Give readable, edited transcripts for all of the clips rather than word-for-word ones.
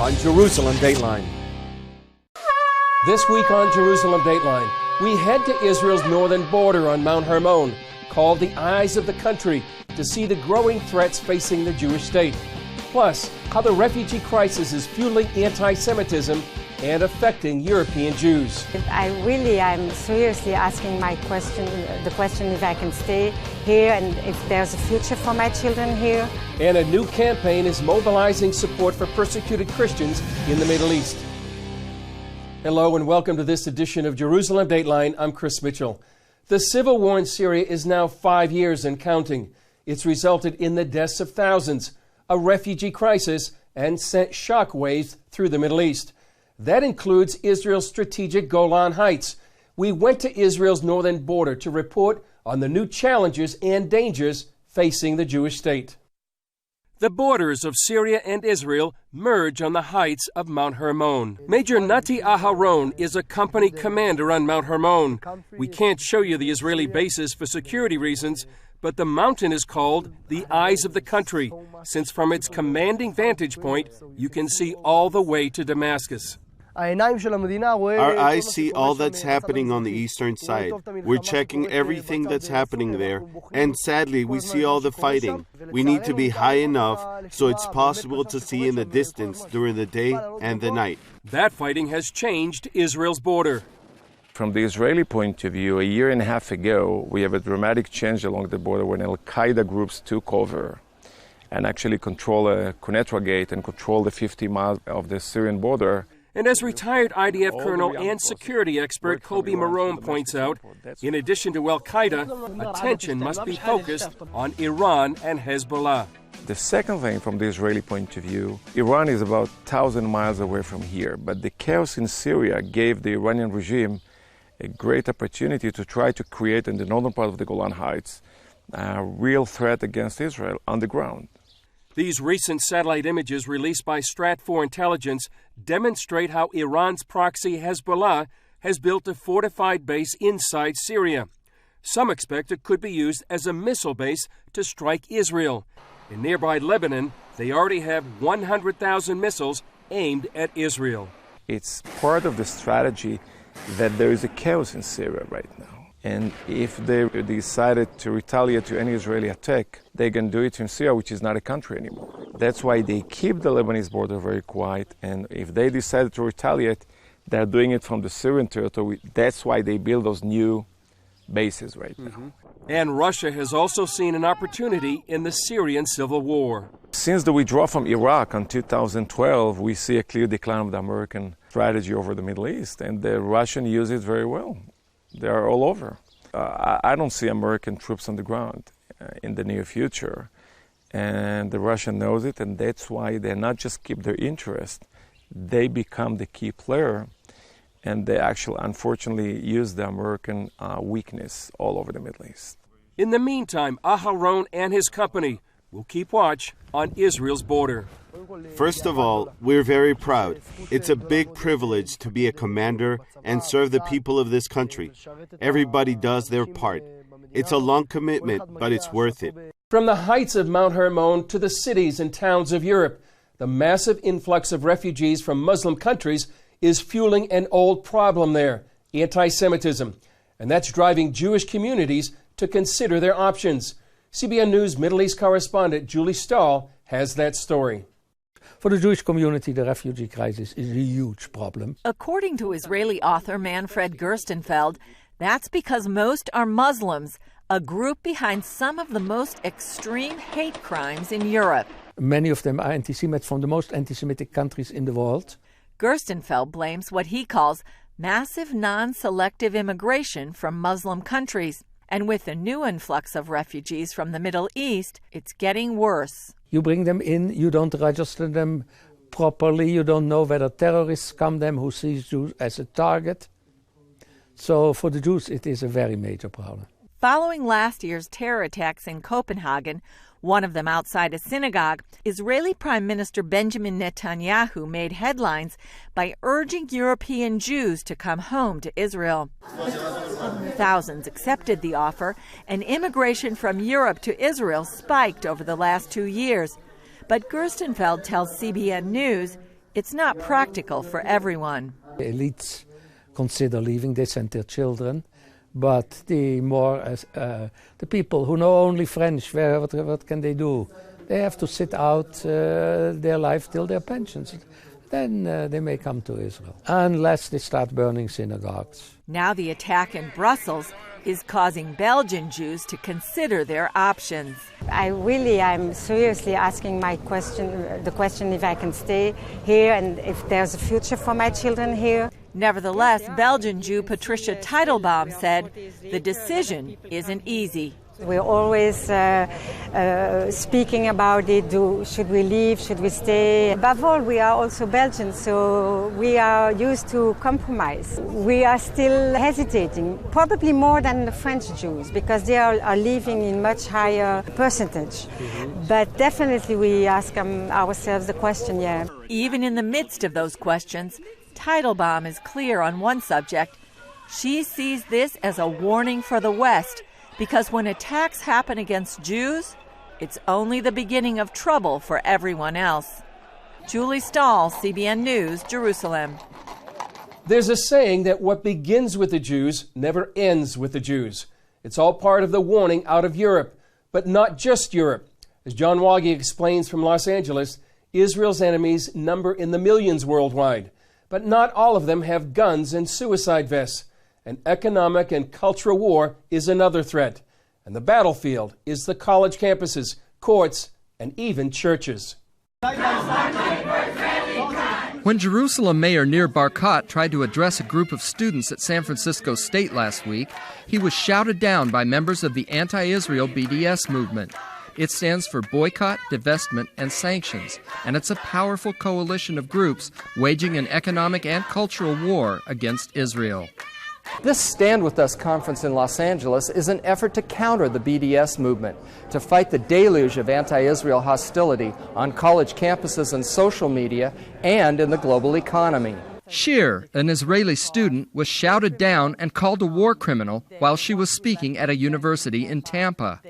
on Jerusalem Dateline. This week on Jerusalem Dateline, we head to Israel's northern border on Mount Hermon, called the Eyes of the Country, to see the growing threats facing the Jewish state. Plus, how the refugee crisis is fueling anti-Semitism and affecting European Jews. I'm seriously asking the question if I can stay here and if there's a future for my children here. And a new campaign is mobilizing support for persecuted Christians in the Middle East. Hello and welcome to this edition of Jerusalem Dateline. I'm Chris Mitchell. The civil war in Syria is now 5 years and counting. It's resulted in the deaths of thousands, a refugee crisis, and sent shockwaves through the Middle East. That includes Israel's strategic Golan Heights. We went to Israel's northern border to report on the new challenges and dangers facing the Jewish state. The borders of Syria and Israel merge on the heights of Mount Hermon. Major Nati Aharon is a company commander on Mount Hermon. We can't show you the Israeli bases for security reasons, but the mountain is called the Eyes of the Country, since from its commanding vantage point, you can see all the way to Damascus. Our eyes see all that's happening on the eastern side. We're checking everything that's happening there, and sadly, we see all the fighting. We need to be high enough so it's possible to see in the distance during the day and the night. That fighting has changed Israel's border. From the Israeli point of view, a year and a half ago, we have a dramatic change along the border when Al-Qaeda groups took over and actually control Quneitra Gate and control the 50 miles of the Syrian border. And as retired IDF colonel and security expert Kobi Marone points out, in addition to Al-Qaeda, attention must be focused on Iran and Hezbollah. The second thing from the Israeli point of view, Iran is about 1,000 miles away from here, but the chaos in Syria gave the Iranian regime a great opportunity to try to create in the northern part of the Golan Heights a real threat against Israel on the ground. These recent satellite images released by Stratfor Intelligence demonstrate how Iran's proxy Hezbollah has built a fortified base inside Syria. Some expect it could be used as a missile base to strike Israel. In nearby Lebanon, they already have 100,000 missiles aimed at Israel. It's part of the strategy that there is a chaos in Syria right now. And if they decided to retaliate to any Israeli attack, they can do it in Syria, which is not a country anymore. That's why they keep the Lebanese border very quiet. And if they decided to retaliate, they're doing it from the Syrian territory. That's why they build those new bases right now. And Russia has also seen an opportunity in the Syrian civil war. Since the withdrawal from Iraq in 2012, we see a clear decline of the American strategy over the Middle East. And the Russians use it very well. They are all over. I don't see American troops on the ground in the near future. And the Russia knows it, and that's why they not just keep their interest, they become the key player, and they actually, unfortunately, use the American weakness all over the Middle East. In the meantime, Aharon and his company will keep watch on Israel's border. First of all, we're very proud. It's a big privilege to be a commander and serve the people of this country. Everybody does their part. It's a long commitment, but it's worth it. From the heights of Mount Hermon to the cities and towns of Europe, the massive influx of refugees from Muslim countries is fueling an old problem there, anti-Semitism. And that's driving Jewish communities to consider their options. CBN News Middle East correspondent Julie Stahl has that story. For the Jewish community, the refugee crisis is a huge problem. According to Israeli author Manfred Gerstenfeld, that's because most are Muslims, a group behind some of the most extreme hate crimes in Europe. Many of them are anti-Semites from the most anti-Semitic countries in the world. Gerstenfeld blames what he calls massive non-selective immigration from Muslim countries. And with the new influx of refugees from the Middle East, it's getting worse. You bring them in, you don't register them properly, you don't know whether terrorists come them who sees Jews as a target. So for the Jews, it is a very major problem. Following last year's terror attacks in Copenhagen, one of them outside a synagogue, Israeli Prime Minister Benjamin Netanyahu made headlines by urging European Jews to come home to Israel. Thousands accepted the offer, and immigration from Europe to Israel spiked over the last 2 years. But Gerstenfeld tells CBN News it's not practical for everyone. The elites consider leaving, they send their children, but the people who know only French, what can they do? They have to sit out their life till their pensions. Then they may come to Israel, unless they start burning synagogues. Now the attack in Brussels is causing Belgian Jews to consider their options. I'm seriously asking the question if I can stay here and if there's a future for my children here. Nevertheless, Belgian Jew Patricia Teitelbaum said the decision isn't easy. We're always speaking about it. Should we leave? Should we stay? Above all, we are also Belgians, so we are used to compromise. We are still hesitating, probably more than the French Jews, because they are leaving in much higher percentage. But definitely we ask ourselves the question, yeah. Even in the midst of those questions, Teitelbaum is clear on one subject. She sees this as a warning for the West, because when attacks happen against Jews, it's only the beginning of trouble for everyone else. Julie Stahl, CBN News, Jerusalem. There's a saying that what begins with the Jews never ends with the Jews. It's all part of the warning out of Europe, but not just Europe. As John Wagi explains from Los Angeles, Israel's enemies number in the millions worldwide, but not all of them have guns and suicide vests. An economic and cultural war is another threat, and the battlefield is the college campuses, courts, and even churches. When Jerusalem Mayor Nir Barkat tried to address a group of students at San Francisco State last week, he was shouted down by members of the anti-Israel BDS movement. It stands for Boycott, Divestment, and Sanctions, and it's a powerful coalition of groups waging an economic and cultural war against Israel. This Stand With Us conference in Los Angeles is an effort to counter the BDS movement, to fight the deluge of anti-Israel hostility on college campuses and social media and in the global economy. Shir, an Israeli student, was shouted down and called a war criminal while she was speaking at a university in Tampa.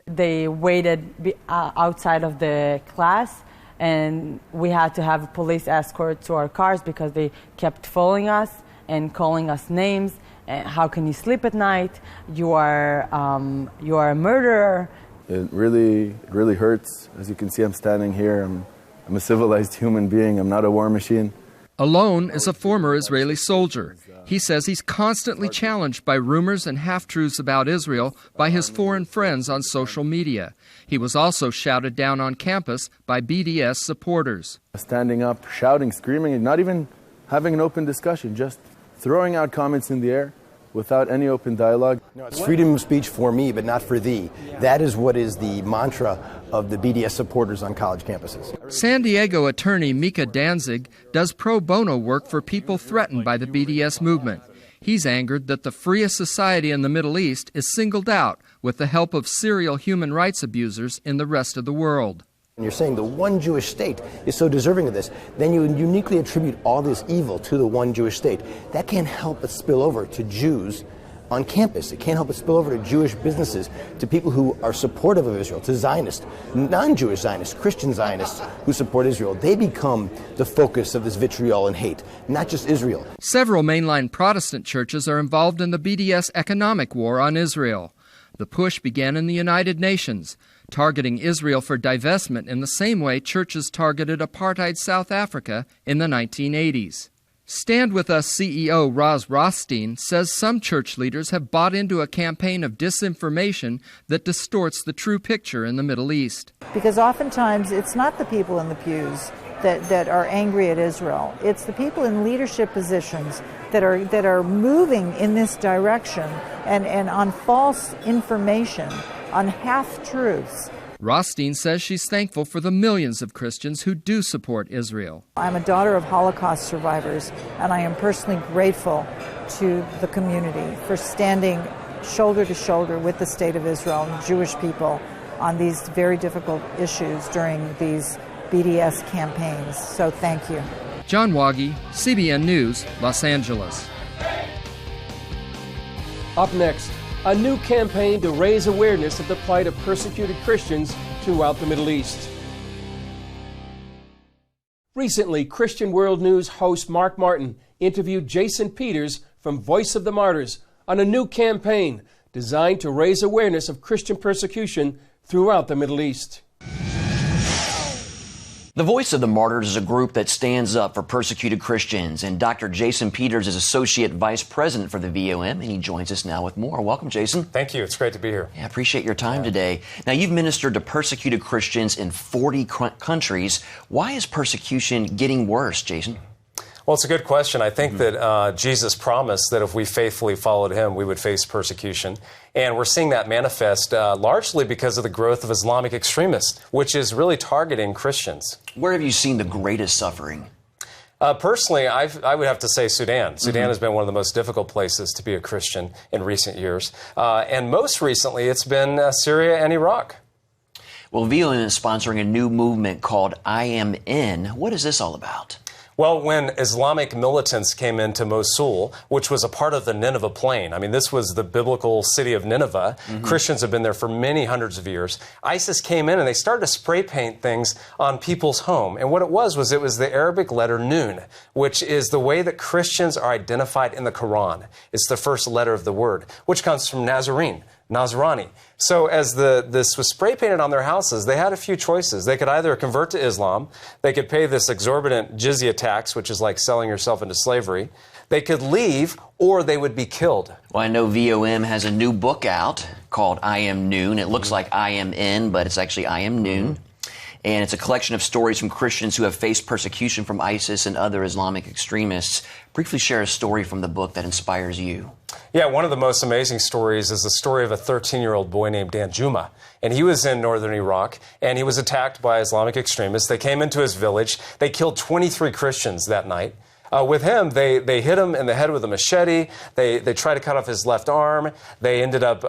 They waited outside of the class, and we had to have a police escort to our cars because they kept following us and calling us names. How can you sleep at night? You are a murderer. It really hurts. As you can see, I'm standing here. I'm a civilized human being. I'm not a war machine. Alon is a former Israeli soldier. He says he's constantly challenged by rumors and half-truths about Israel by his foreign friends on social media. He was also shouted down on campus by BDS supporters. Standing up, shouting, screaming, and not even having an open discussion, just throwing out comments in the air without any open dialogue. It's freedom of speech for me, but not for thee. That is what is the mantra of the BDS supporters on college campuses. San Diego attorney Mika Danzig does pro bono work for people threatened by the BDS movement. He's angered that the freest society in the Middle East is singled out with the help of serial human rights abusers in the rest of the world. And you're saying the one Jewish state is so deserving of this, then you uniquely attribute all this evil to the one Jewish state. That can't help but spill over to Jews on campus. It can't help but spill over to Jewish businesses, to people who are supportive of Israel, to Zionists, non-Jewish Zionists, Christian Zionists who support Israel. They become the focus of this vitriol and hate, not just Israel. Several mainline Protestant churches are involved in the BDS economic war on Israel. The push began in the United Nations, targeting Israel for divestment in the same way churches targeted apartheid South Africa in the 1980s. Stand With Us CEO Roz Rothstein says some church leaders have bought into a campaign of disinformation that distorts the true picture in the Middle East. Because oftentimes it's not the people in the pews that are angry at Israel. It's the people in leadership positions that are moving in this direction and on false information, on half-truths. Rothstein says she's thankful for the millions of Christians who do support Israel. I'm a daughter of Holocaust survivors, and I am personally grateful to the community for standing shoulder to shoulder with the State of Israel and Jewish people on these very difficult issues during these BDS campaigns. So thank you. John Wagi, CBN News, Los Angeles. Up next, a new campaign to raise awareness of the plight of persecuted Christians throughout the Middle East. Recently, Christian World News host Mark Martin interviewed Jason Peters from Voice of the Martyrs on a new campaign designed to raise awareness of Christian persecution throughout the Middle East. The Voice of the Martyrs is a group that stands up for persecuted Christians, and Dr. Jason Peters is Associate Vice President for the VOM, and he joins us now with more. Welcome, Jason. Thank you. It's great to be here. Yeah, I appreciate your time today. Now, you've ministered to persecuted Christians in 40 countries. Why is persecution getting worse, Jason? Well, it's a good question. I think that Jesus promised that if we faithfully followed him, we would face persecution. And we're seeing that manifest largely because of the growth of Islamic extremists, which is really targeting Christians. Where have you seen the greatest suffering? Personally, I would have to say Sudan. Sudan has been one of the most difficult places to be a Christian in recent years. And most recently, it's been Syria and Iraq. Well, VOM is sponsoring a new movement called I Am In. What is this all about? Well, when Islamic militants came into Mosul, which was a part of the Nineveh plain, I mean, this was the biblical city of Nineveh. Christians have been there for many hundreds of years. ISIS came in and they started to spray paint things on people's home. And what it was the Arabic letter Nun, which is the way that Christians are identified in the Quran. It's the first letter of the word, which comes from Nazarene, Nazrani. So as this was spray painted on their houses, they had a few choices. They could either convert to Islam, they could pay this exorbitant jizya tax, which is like selling yourself into slavery. They could leave, or they would be killed. Well, I know VOM has a new book out called I Am Noon. It looks like I Am In, but it's actually I Am Noon. And it's a collection of stories from Christians who have faced persecution from ISIS and other Islamic extremists. Briefly share a story from the book that inspires you. Yeah, one of the most amazing stories is the story of a 13-year-old boy named Danjuma. And he was in northern Iraq, and he was attacked by Islamic extremists. They came into his village. They killed 23 Christians that night. With him, they hit him in the head with a machete. They tried to cut off his left arm. They ended up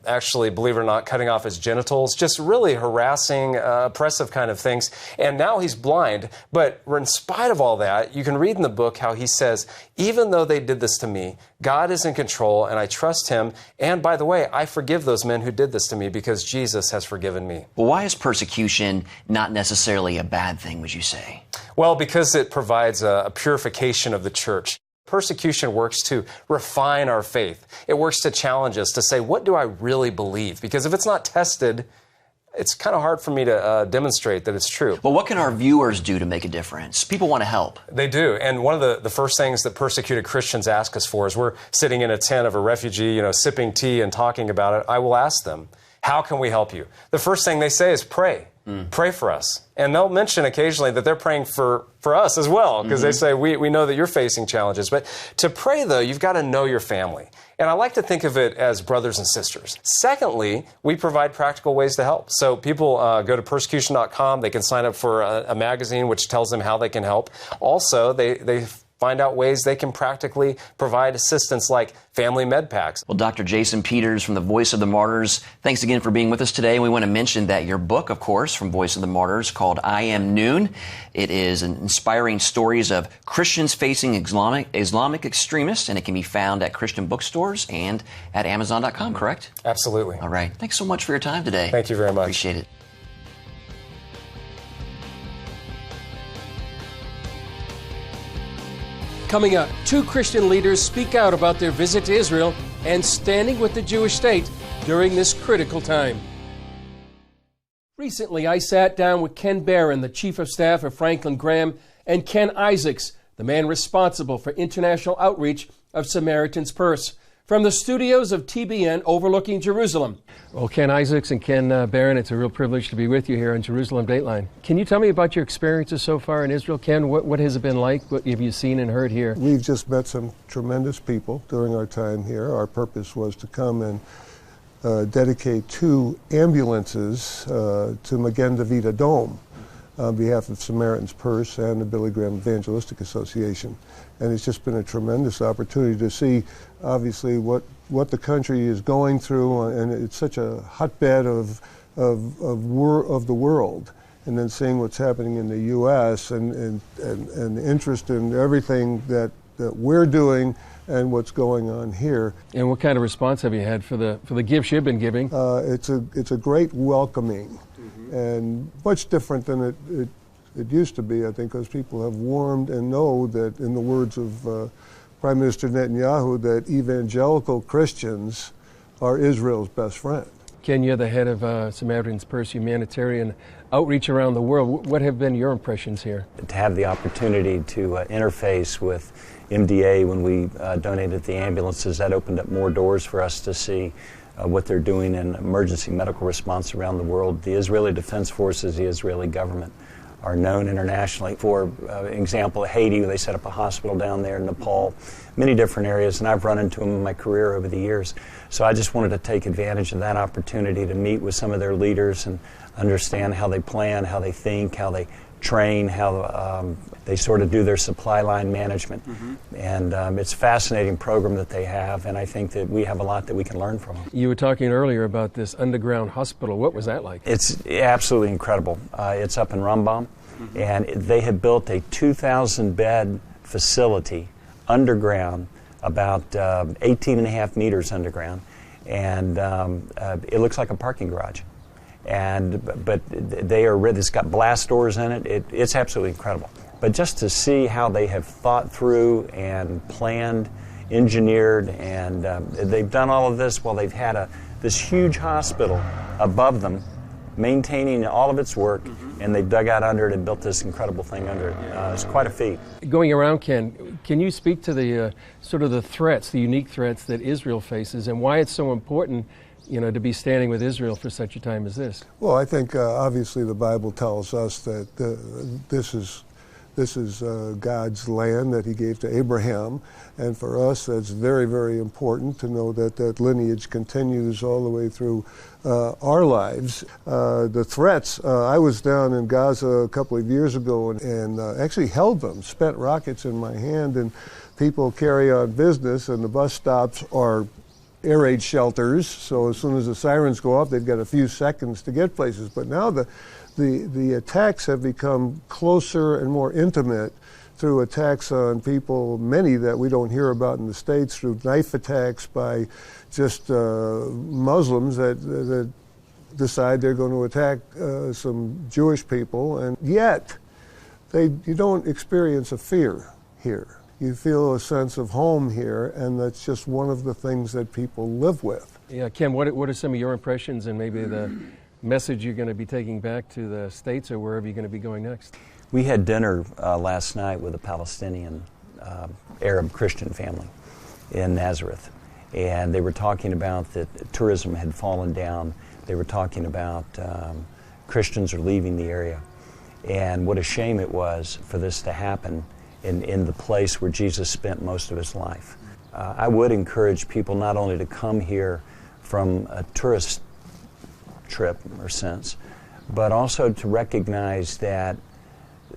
actually, believe it or not, cutting off his genitals. Just really harassing, oppressive kind of things. And now he's blind. But in spite of all that, you can read in the book how he says, even though they did this to me, God is in control and I trust him. And by the way, I forgive those men who did this to me because Jesus has forgiven me. Well, why is persecution not necessarily a bad thing, would you say? Well, because it provides a purification of the church. Persecution works to refine our faith. It works to challenge us to say, what do I really believe? Because if it's not tested, it's kind of hard for me to demonstrate that it's true. Well, what can our viewers do to make a difference? People want to help. They do. And one of the first things that persecuted Christians ask us for is we're sitting in a tent of a refugee, sipping tea and talking about it. I will ask them, how can we help you? The first thing they say is pray. Pray for us. And they'll mention occasionally that they're praying for us as well, because they say, we know that you're facing challenges. But to pray, though, you've got to know your family. And I like to think of it as brothers and sisters. Secondly, we provide practical ways to help. So people go to persecution.com. They can sign up for a magazine which tells them how they can help. Also, they find out ways they can practically provide assistance like family med packs. Well, Dr. Jason Peters from the Voice of the Martyrs, thanks again for being with us today. And we want to mention that your book, of course, from Voice of the Martyrs called I Am Noon. It is inspiring stories of Christians facing Islamic extremists, and it can be found at Christian bookstores and at Amazon.com, correct? Absolutely. All right. Thanks so much for your time today. Thank you very much. Appreciate it. Coming up, 2 Christian leaders speak out about their visit to Israel and standing with the Jewish state during this critical time. Recently, I sat down with Ken Barron, the Chief of Staff of Franklin Graham, and Ken Isaacs, the man responsible for international outreach of Samaritan's Purse, from the studios of TBN overlooking Jerusalem. Well, Ken Isaacs and Ken Barron, it's a real privilege to be with you here on Jerusalem Dateline. Can you tell me about your experiences so far in Israel? Ken, what has it been like? What have you seen and heard here? We've just met some tremendous people during our time here. Our purpose was to come and dedicate 2 ambulances to Magen David Adom on behalf of Samaritan's Purse and the Billy Graham Evangelistic Association. And it's just been a tremendous opportunity to see, obviously, what the country is going through, and it's such a hotbed of the world. And then seeing what's happening in the U.S. and interest in everything that we're doing and what's going on here. And what kind of response have you had for the gifts you've been giving? It's a great welcoming, and much different than it used to be, I think, because people have warmed and know that, in the words of Prime Minister Netanyahu, that evangelical Christians are Israel's best friend. Ken, you're the head of Samaritan's Purse humanitarian outreach around the world. What have been your impressions here? To have the opportunity to interface with MDA when we donated the ambulances, that opened up more doors for us to see what they're doing in emergency medical response around the world. The Israeli Defense Forces, the Israeli government, are known internationally. For example, Haiti, they set up a hospital down there, Nepal, many different areas, and I've run into them in my career over the years. So I just wanted to take advantage of that opportunity to meet with some of their leaders and understand how they plan, how they think, how they train, how they sort of do their supply line management. And it's a fascinating program that they have, and I think that we have a lot that we can learn from them. You were talking earlier about this underground hospital. What was that like? It's absolutely incredible. It's up in Rambam, and they had built a 2,000-bed facility underground, about 18 and a half meters underground, and it looks like a parking garage. But they are, it's got blast doors in it. It's absolutely incredible. But just to see how they have thought through and planned, engineered, and they've done all of this while they've had this huge hospital above them, maintaining all of its work, and they dug out under it and built this incredible thing under it. It's quite a feat. Going around, Ken, can you speak to the sort of the threats, the unique threats that Israel faces, and why it's so important, to be standing with Israel for such a time as this? Well, I think obviously the Bible tells us that this is God's land that He gave to Abraham, and for us that's very, very important to know that that lineage continues all the way through our lives. The threats, I was down in Gaza a couple of years ago and actually held them, spent rockets in my hand, and people carry on business, and the bus stops are air raid shelters, so as soon as the sirens go off, they've got a few seconds to get places. But now the attacks have become closer and more intimate through attacks on people, many that we don't hear about in the States, through knife attacks by just Muslims that decide they're going to attack some Jewish people, and yet you don't experience a fear here. You feel a sense of home here, and that's just one of the things that people live with. Yeah, Ken, what are some of your impressions and maybe the message you're going to be taking back to the States or wherever you're going to be going next? We had dinner last night with a Palestinian Arab Christian family in Nazareth, and they were talking about that tourism had fallen down. They were talking about Christians are leaving the area, and what a shame it was for this to happen in the place where Jesus spent most of His life. I would encourage people not only to come here from a tourist trip or sense, but also to recognize that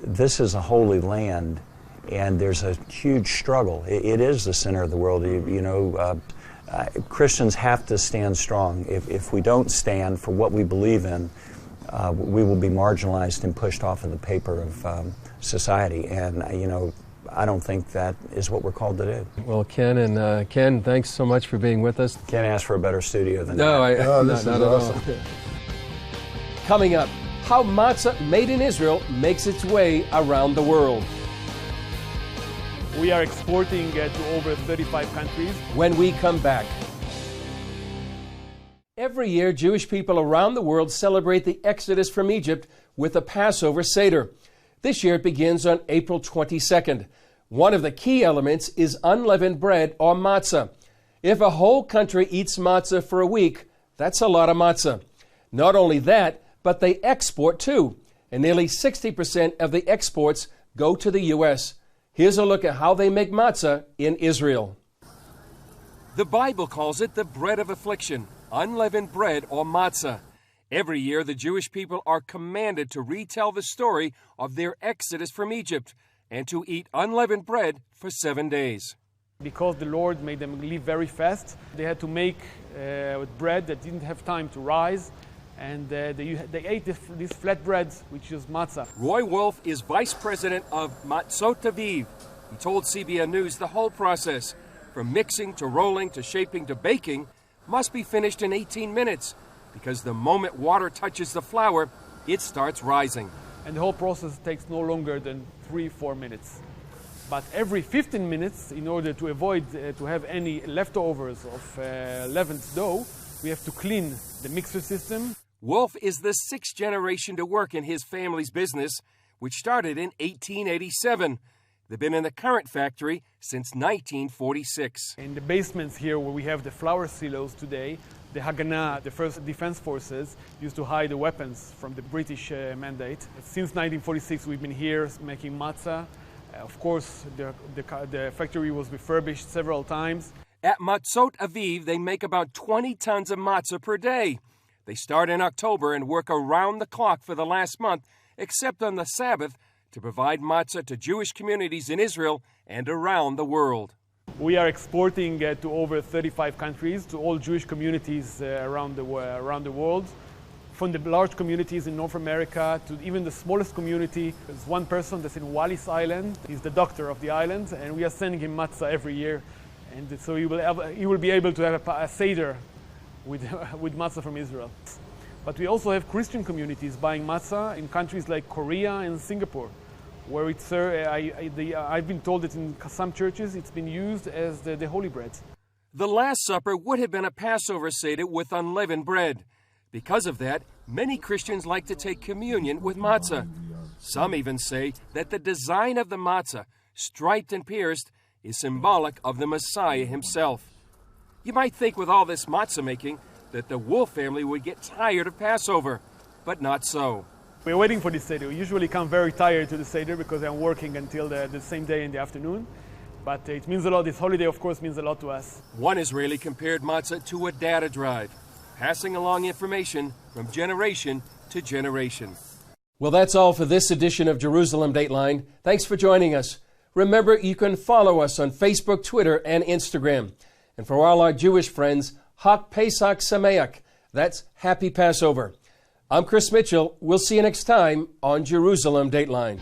this is a holy land and there's a huge struggle. It is the center of the world. Christians have to stand strong. If we don't stand for what we believe in, we will be marginalized and pushed off of the paper of society, and I don't think that is what we're called to do. Well, Ken, thanks so much for being with us. Can't ask for a better studio than that. This is awesome. Coming up, how matzah made in Israel makes its way around the world. We are exporting to over 35 countries. When we come back. Every year, Jewish people around the world celebrate the Exodus from Egypt with the Passover Seder. This year it begins on April 22nd. One of the key elements is unleavened bread or matzah. If a whole country eats matzah for a week, that's a lot of matzah. Not only that, but they export too, and nearly 60% of the exports go to the U.S. Here's a look at how they make matzah in Israel. The Bible calls it the bread of affliction, unleavened bread or matzah. Every year, the Jewish people are commanded to retell the story of their exodus from Egypt and to eat unleavened bread for 7 days. Because the Lord made them live very fast, they had to make bread that didn't have time to rise, and they ate these flat breads, which is matzah. Roy Wolf is vice president of Matzot Aviv. He told CBN News the whole process, from mixing to rolling to shaping to baking, must be finished in 18 minutes. Because the moment water touches the flour, it starts rising. and the whole process takes no longer than 3-4 minutes. But every 15 minutes, in order to avoid to have any leftovers of leavened dough, we have to clean the mixer system. Wolf is the 6th generation to work in his family's business, which started in 1887. They've been in the current factory since 1946. In the basements here where we have the flour silos today, the Haganah, the first defense forces, used to hide the weapons from the British mandate. Since 1946 we've been here making matzah. Of course, the factory was refurbished several times. At Matzot Aviv, they make about 20 tons of matzah per day. They start in October and work around the clock for the last month, except on the Sabbath, to provide matzah to Jewish communities in Israel and around the world. We are exporting to over 35 countries, to all Jewish communities around the world. From the large communities in North America to even the smallest community. There's one person that's in Wallis Island. He's the doctor of the island, and we are sending him matzah every year. And so he will be able to have a seder with matzah from Israel. But we also have Christian communities buying matzah in countries like Korea and Singapore, where it's, I've been told that in some churches it's been used as the holy bread. The Last Supper would have been a Passover Seder with unleavened bread. Because of that, many Christians like to take communion with matzah. Some even say that the design of the matzah, striped and pierced, is symbolic of the Messiah himself. You might think with all this matzah making that the Wolf family would get tired of Passover, but not so. We're waiting for this Seder. We usually come very tired to the Seder because I'm working until the same day in the afternoon. But it means a lot. This holiday, of course, means a lot to us. One Israeli compared matzah to a data drive, passing along information from generation to generation. Well, that's all for this edition of Jerusalem Dateline. Thanks for joining us. Remember, you can follow us on Facebook, Twitter, and Instagram. And for all our Jewish friends, Hak Pesach Sameach. That's Happy Passover. I'm Chris Mitchell. We'll see you next time on Jerusalem Dateline.